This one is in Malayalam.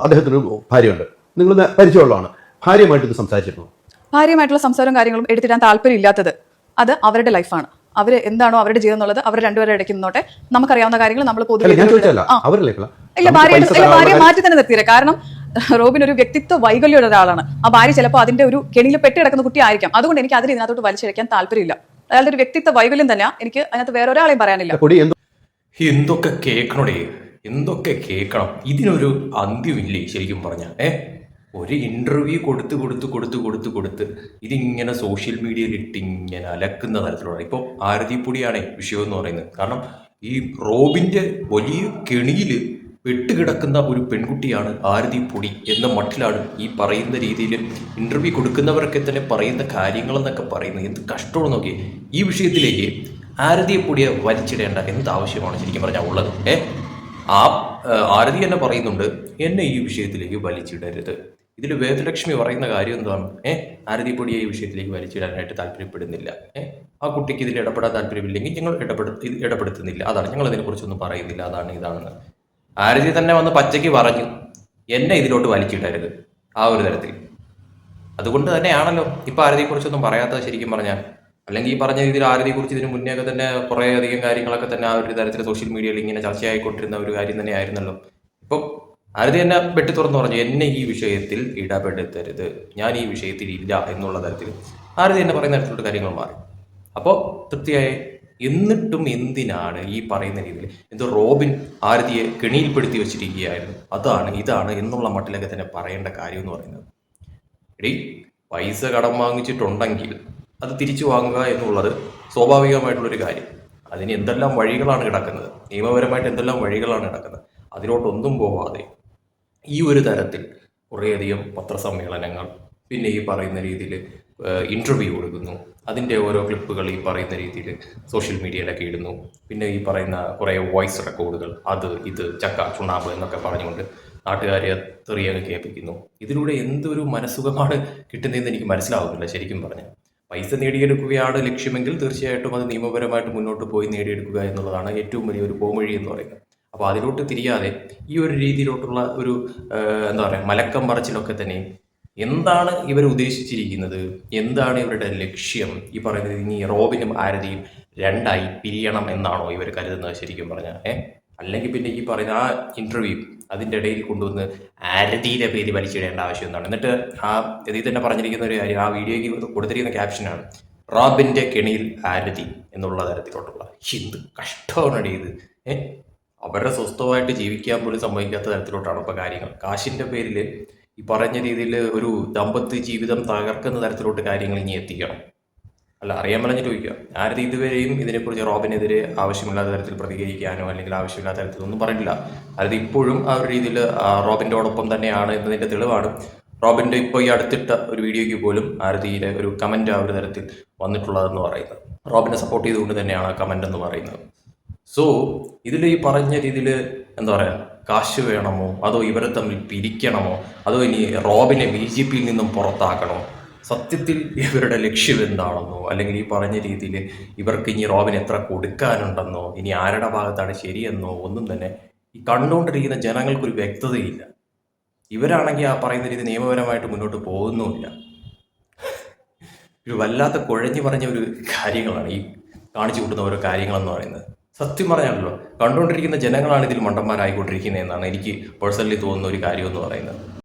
അദ്ദേഹത്തിന് ഭാര്യയുണ്ട്, നിങ്ങൾ പരിചയമുള്ളതാണ്. ഭാര്യയുമായിട്ട് ഇത് സംസാരിച്ചിരുന്നു? ഭാര്യയുമായിട്ടുള്ള സംസാരവും കാര്യങ്ങളും എടുത്തിടാൻ താല്പര്യമില്ലാത്തത് അത് അവരുടെ ലൈഫാണ്. അവർ എന്താണോ അവരുടെ ജീവിതം എന്നുള്ളത് അവർ രണ്ടുപേരും ഇടയ്ക്ക് നിന്നോട്ടെ. നമുക്കറിയാവുന്ന കാര്യങ്ങൾ നമ്മൾ പൊതുവെ ഇല്ല, ഭാര്യ മാറ്റി തന്നെ നിർത്തിയില്ല. കാരണം റോബിൻ ഒരു വ്യക്തിത്വ വൈകല്യമുള്ള ഒരാളാണ്. ആ ഭാര്യ ചിലപ്പോൾ അതിന്റെ ഒരു കെണിയിൽ പെട്ടി കിടക്കുന്ന കുട്ടി ആയിരിക്കാം. അതുകൊണ്ട് എനിക്ക് അതിന് ഇതിനകത്തോട്ട് വലിച്ചഴിക്കാൻ താല്പര്യമില്ല. അയാളുടെ ഒരു വ്യക്തിത്വ വൈകല്യം തന്നെയാണ്. എനിക്ക് അതിനകത്ത് വേറെ ഒരാളെയും പറയാനില്ല. എന്തൊക്കെ കേൾക്കണോടേ, എന്തൊക്കെ കേൾക്കണം. ഇതിനൊരു അന്ത്യമില്ലേ ശരിക്കും പറഞ്ഞാൽ. ഒരു ഇന്റർവ്യൂ കൊടുത്ത് ഇതിങ്ങനെ സോഷ്യൽ മീഡിയയിൽ ഇട്ടിങ്ങനെ അലക്കുന്ന തരത്തിലുള്ള ഇപ്പോൾ ആരതിപ്പൊടിയാണ് വിഷയം എന്ന് പറയുന്നത്. കാരണം ഈ റോബിന്റെ വലിയ കെണിയിൽ വെട്ടുകിടക്കുന്ന ഒരു പെൺകുട്ടിയാണ് ആരതിപ്പൊടി എന്ന മട്ടിലാണ് ഈ പറയുന്ന രീതിയിൽ ഇന്റർവ്യൂ കൊടുക്കുന്നവരൊക്കെ തന്നെ പറയുന്ന കാര്യങ്ങളെന്നൊക്കെ പറയുന്നത്. എന്ത് കഷ്ടമാണ് നോക്കി. ഈ വിഷയത്തിലേക്ക് ആരതിപ്പൊടിയെ വലിച്ചിടേണ്ട എന്ത് ആവശ്യമാണ് ശരിക്കും പറഞ്ഞാൽ ഉള്ളത്? ആ ആരതി തന്നെ പറയുന്നുണ്ട്, എന്നെ ഈ വിഷയത്തിലേക്ക് വലിച്ചിടരുത്. ഇതിൽ വേദലക്ഷ്മി പറയുന്ന കാര്യം എന്താണ്? ആരതിപ്പൊടിയെ ഈ വിഷയത്തിലേക്ക് വലിച്ചിടാനായിട്ട് താല്പര്യപ്പെടുന്നില്ല. ആ കുട്ടിക്ക് ഇതിൽ ഇടപെടാൻ താല്പര്യമില്ലെങ്കിൽ ഞങ്ങൾ ഇടപെടുത്തുന്നില്ല, അതാണ് ഞങ്ങൾ അതിനെക്കുറിച്ചൊന്നും പറയുന്നില്ല, അതാണ് ഇതാണെന്ന് ആരതി തന്നെ വന്ന് പച്ചയ്ക്ക് പറഞ്ഞു, എന്നെ ഇതിലോട്ട് വലിച്ചിടരുത് ആ ഒരു തരത്തിൽ. അതുകൊണ്ട് തന്നെയാണല്ലോ ഇപ്പം ആരതിയെക്കുറിച്ചൊന്നും പറയാത്തത് ശരിക്കും പറഞ്ഞാൽ. അല്ലെങ്കിൽ ഈ പറഞ്ഞ രീതിയിൽ ആരതിയെക്കുറിച്ച് ഇതിന് മുന്നേ ഒക്കെ തന്നെ കുറേ അധികം കാര്യങ്ങളൊക്കെ തന്നെ ആ ഒരു തരത്തിൽ സോഷ്യൽ മീഡിയയിൽ ഇങ്ങനെ ചർച്ചയായിക്കൊണ്ടിരുന്ന ഒരു കാര്യം തന്നെ ആയിരുന്നല്ലോ. ഇപ്പം ആരതി എന്നെ വെട്ടി തുറന്നു പറഞ്ഞു, എന്നെ ഈ വിഷയത്തിൽ ഇടപെടുത്തരുത്, ഞാൻ ഈ വിഷയത്തിൽ ഇല്ല എന്നുള്ള തരത്തിൽ ആരതി എന്നെ പറയുന്ന തരത്തിലുള്ള കാര്യങ്ങൾ മാറി. അപ്പോൾ തൃപ്തിയായി. എന്നിട്ടും എന്തിനാണ് ഈ പറയുന്ന രീതിയിൽ എന്തോ റോബിൻ ആരതിയെ കെണിയിൽപ്പെടുത്തി വെച്ചിരിക്കുകയായിരുന്നു, അതാണ് ഇതാണ് എന്നുള്ള മട്ടിലൊക്കെ തന്നെ പറയേണ്ട കാര്യം എന്ന് പറയുന്നത്. എടീ, പൈസ കടം വാങ്ങിച്ചിട്ടുണ്ടെങ്കിൽ അത് തിരിച്ചു വാങ്ങുക എന്നുള്ളത് സ്വാഭാവികമായിട്ടുള്ളൊരു കാര്യം. അതിന് എന്തെല്ലാം വഴികളാണ് കിടക്കുന്നത്, നിയമപരമായിട്ട് എന്തെല്ലാം വഴികളാണ് കിടക്കുന്നത്. അതിലോട്ടൊന്നും പോവാതെ ഈ ഒരു തരത്തിൽ കുറേയധികം പത്രസമ്മേളനങ്ങൾ, പിന്നെ ഈ പറയുന്ന രീതിയിൽ ഇൻ്റർവ്യൂ കൊടുക്കുന്നു, അതിൻ്റെ ഓരോ ക്ലിപ്പുകൾ ഈ പറയുന്ന രീതിയിൽ സോഷ്യൽ മീഡിയയിലൊക്കെ ഇടുന്നു, പിന്നെ ഈ പറയുന്ന കുറേ വോയിസ് റെക്കോർഡുകൾ, അത് ഇത് ചക്ക ചുണ്ണാമ്പ് എന്നൊക്കെ പറഞ്ഞുകൊണ്ട് നാട്ടുകാരെ തെറിയൊക്കെ കേൾപ്പിക്കുന്നു. ഇതിലൂടെ എന്തൊരു മനസ്സുഖമാണ് കിട്ടുന്നതെന്ന് എനിക്ക് മനസ്സിലാവുന്നില്ല ശരിക്കും പറഞ്ഞാൽ. പൈസ നേടിയെടുക്കുകയാണ് ലക്ഷ്യമെങ്കിൽ തീർച്ചയായിട്ടും അത് നിയമപരമായിട്ട് മുന്നോട്ട് പോയി നേടിയെടുക്കുക എന്നുള്ളതാണ് ഏറ്റവും വലിയൊരു പോംവഴി എന്ന് പറയുന്നത്. അപ്പോൾ അതിലോട്ട് തിരിയാതെ ഈ ഒരു രീതിയിലോട്ടുള്ള ഒരു എന്താ പറയുക മലക്കം പറച്ചിലൊക്കെ തന്നെ എന്താണ് ഇവർ ഉദ്ദേശിച്ചിരിക്കുന്നത്, എന്താണ് ഇവരുടെ ലക്ഷ്യം? ഈ പറയുന്നത് ഇനി റോബിനും ആരതിയും രണ്ടായി പിരിയണം എന്നാണോ ഇവർ കരുതുന്നത് ശരിക്കും പറഞ്ഞാൽ? അല്ലെങ്കിൽ പിന്നെ ഈ പറയുന്ന ആ ഇൻ്റർവ്യൂ അതിൻ്റെ ഇടയിൽ കൊണ്ടുവന്ന് ആരതിയുടെ പേര് വലിച്ചിടേണ്ട ആവശ്യം എന്താണ്? എന്നിട്ട് ആ ഇതിൽ തന്നെ പറഞ്ഞിരിക്കുന്ന ഒരു കാര്യം, ആ വീഡിയോയ്ക്ക് കൊടുത്തിരിക്കുന്ന ക്യാപ്ഷനാണ് റോബിൻ്റെ കെണിയിൽ ആരതി എന്നുള്ള തരത്തിലോട്ടുള്ള. എന്ത് കഷ്ടമാണ് ഇത്. അവരുടെ സ്വസ്ഥമായിട്ട് ജീവിക്കാൻ പോലും സംഭവിക്കാത്ത തരത്തിലോട്ടാണ് ഇപ്പോൾ കാര്യങ്ങൾ. കാശിൻ്റെ പേരിൽ ഈ പറഞ്ഞ രീതിയിൽ ഒരു ദമ്പത്യ ജീവിതം തകർക്കുന്ന തരത്തിലോട്ട് കാര്യങ്ങൾ ഇനി എത്തിക്കണം. അല്ല, അറിയാൻ പറഞ്ഞിട്ട് ചോദിക്കുക. ആരതി ഇതുവരെയും ഇതിനെക്കുറിച്ച് റോബിനെതിരെ ആവശ്യമില്ലാത്ത തരത്തിൽ പ്രതികരിക്കാനോ അല്ലെങ്കിൽ ആവശ്യമില്ലാത്ത തരത്തിൽ ഒന്നും പറഞ്ഞില്ല. ആരതി ഇപ്പോഴും ആ ഒരു രീതിയിൽ റോബിൻ്റെയോടൊപ്പം തന്നെയാണ് എന്നതിൻ്റെ തെളിവാണ് റോബിൻ്റെ ഇപ്പോൾ ഈ അടുത്തിട്ട ഒരു വീഡിയോയ്ക്ക് പോലും ആരതിയുടെ ഒരു കമൻറ്റ് ആ ഒരു തരത്തിൽ വന്നിട്ടുള്ളതെന്ന് പറയുന്നത്. റോബിനെ സപ്പോർട്ട് ചെയ്തുകൊണ്ട് തന്നെയാണ് ആ കമൻ്റ് എന്ന് പറയുന്നത്. സോ ഇതിൽ ഈ പറഞ്ഞ രീതിയിൽ എന്താ പറയുക, കാശ് വേണമോ, അതോ ഇവരെ തമ്മിൽ പിരിക്കണമോ, അതോ ഇനി റോബിനെ BJP നിന്നും പുറത്താക്കണോ? സത്യത്തിൽ ഇവരുടെ ലക്ഷ്യം എന്താണെന്നോ, അല്ലെങ്കിൽ ഈ പറഞ്ഞ രീതിയിൽ ഇവർക്ക് ഇനി റോബിന് എത്ര കൊടുക്കാനുണ്ടെന്നോ, ഇനി ആരുടെ ഭാഗത്താണ് ശരിയെന്നോ ഒന്നും തന്നെ ഈ കണ്ടുകൊണ്ടിരിക്കുന്ന ജനങ്ങൾക്കൊരു വ്യക്തതയില്ല. ഇവരാണെങ്കിൽ ആ പറയുന്ന രീതി നിയമപരമായിട്ട് മുന്നോട്ട് പോകുന്നുമില്ല. ഒരു വല്ലാത്ത കുഴഞ്ഞു പറഞ്ഞ ഒരു കാര്യങ്ങളാണ് ഈ കാണിച്ചു കൂട്ടുന്ന ഓരോ കാര്യങ്ങളെന്ന് പറയുന്നത്. സത്യം പറഞ്ഞാണല്ലോ, കണ്ടുകൊണ്ടിരിക്കുന്ന ജനങ്ങളാണ് ഇതിൽ മണ്ടന്മാരായിക്കൊണ്ടിരിക്കുന്നത് എന്നാണ് എനിക്ക് പേഴ്സണലി തോന്നുന്ന ഒരു കാര്യം എന്ന് പറയുന്നത്.